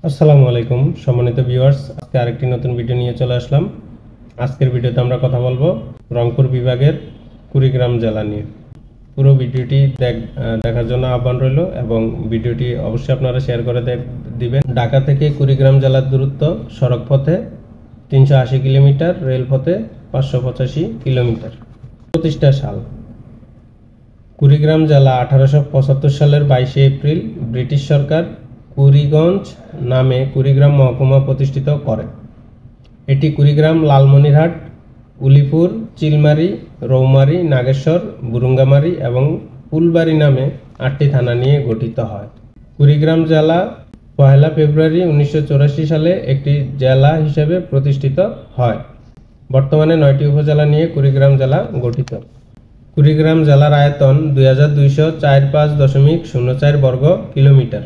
আসসালামু আলাইকুম সম্মানিত ভিউয়ার্স, আজকে আরেকটি নতুন ভিডিও নিয়ে চলে আসলাম। আজকের ভিডিওতে আমরা কথা বলবো রংপুর বিভাগের কুড়িগ্রাম জেলা নিয়ে। পুরো ভিডিওটি দেখার জন্য আহ্বান রইল এবং ভিডিওটি অবশ্যই আপনারা শেয়ার করে দিবেন। ঢাকা থেকে কুড়িগ্রাম জেলার দূরত্ব সড়ক পথে 380 কিলোমিটার, রেলপথে 585 কিলোমিটার। প্রতিষ্ঠা সাল কুড়িগ্রাম জেলা 1875 সালের 22 এপ্রিল ব্রিটিশ সরকার কুড়িগঞ্জ নামে কুড়িগ্রাম মহকুমা প্রতিষ্ঠিত করে। এটি কুড়িগ্রাম, লালমনিরহাট, উলিপুর, চিলমারী, রৌমারী, নাগেশ্বর, বুরুঙ্গামারী এবং ফুলবাড়ী নামে 8টি থানা নিয়ে গঠিত হয়। কুড়িগ্রাম জেলা 1 ফেব্রুয়ারি 1984 সালে একটি জেলা হিসেবে প্রতিষ্ঠিত হয়। বর্তমানে 9টি উপজেলা নিয়ে কুড়িগ্রাম জেলা গঠিত। কুড়িগ্রাম জেলার আয়তন 2245.04 বর্গ কিলোমিটার।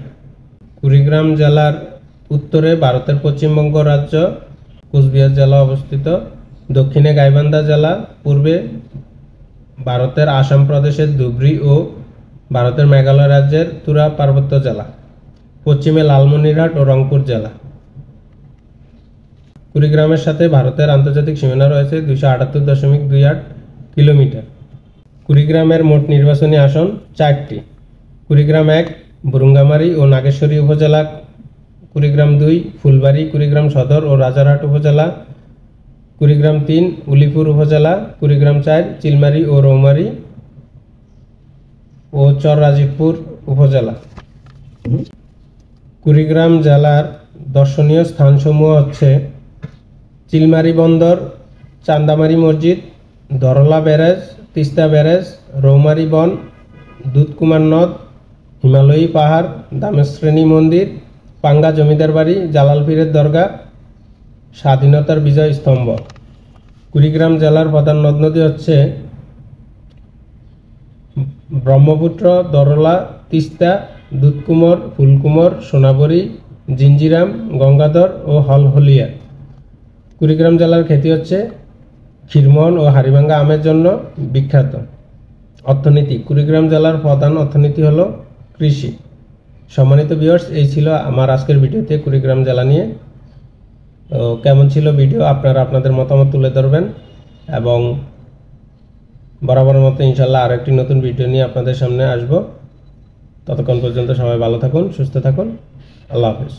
কুড়িগ্রাম জেলার উত্তরে ভারতের পশ্চিমবঙ্গ রাজ্য কোচবিহার জেলা অবস্থিত, দক্ষিণে গাইবান্ধা জেলা, পূর্বে ভারতের আসাম প্রদেশের ধুবড়ী ও ভারতের মেঘালয় রাজ্যের তুরা পার্বত্য জেলা, পশ্চিমে লালমনিরহাট ও রংপুর জেলা। কুড়িগ্রামের সাথে ভারতের আন্তর্জাতিক সীমানা রয়েছে 278.28 কিলোমিটার। কুড়িগ্রামের মোট নির্বাচনী আসন 4টি। কুড়িগ্রাম 1 বুরুঙ্গামারী ও নাগেশ্বরী উপজেলা, কুড়িগ্রাম 2 ফুলবাড়ী, কুড়িগ্রাম সদর ও রাজারহাট উপজেলা, কুড়িগ্রাম 3 উলিপুর উপজেলা, কুড়িগ্রাম 4 চিলমারী ও রৌমারী ও চর রাজীবপুর উপজেলা। কুড়িগ্রাম জেলার দর্শনীয় স্থানসমূহ হচ্ছে চিলমারী বন্দর, চান্দামারী মসজিদ, ধরলা ব্যারেজ, তিস্তা ব্যারেজ, রৌমারী বন, দুধকুমার নদ, হিমালয়ী পাহাড়, দামেশ্রেণী মন্দির, পাঙ্গা জমিদার বাড়ি, জালাল পীরের দরগা, স্বাধীনতার বিজয় স্তম্ভ। কুড়িগ্রাম জেলার প্রধান নদ নদী হচ্ছে ব্রহ্মপুত্র, দরলা, তিস্তা, দুধকুমর, ফুলকুমর, সোনাবরী, জিঞ্জিরাম, গঙ্গাধর ও হলহলিয়া। কুড়িগ্রাম জেলার খ্যাতি হচ্ছে ক্ষীরমোহন ও হাড়িভাঙ্গা আমের জন্য বিখ্যাত। অর্থনীতি, কুড়িগ্রাম জেলার প্রধান অর্থনীতি হলো কৃষি। সম্মানিত ভিউয়ার্স, এই ছিল আমার আজকের ভিডিওতে কুড়িগ্রাম জেলা নিয়ে। তো কেমন ছিল ভিডিও, আপনারা আপনাদের মতামত তুলে ধরবেন এবং বরাবর মতো ইনশাল্লাহ আরও একটি নতুন ভিডিও নিয়ে আপনাদের সামনে আসব। ততক্ষণ পর্যন্ত সবাই ভালো থাকুন, সুস্থ থাকুন। আল্লাহ হাফেজ।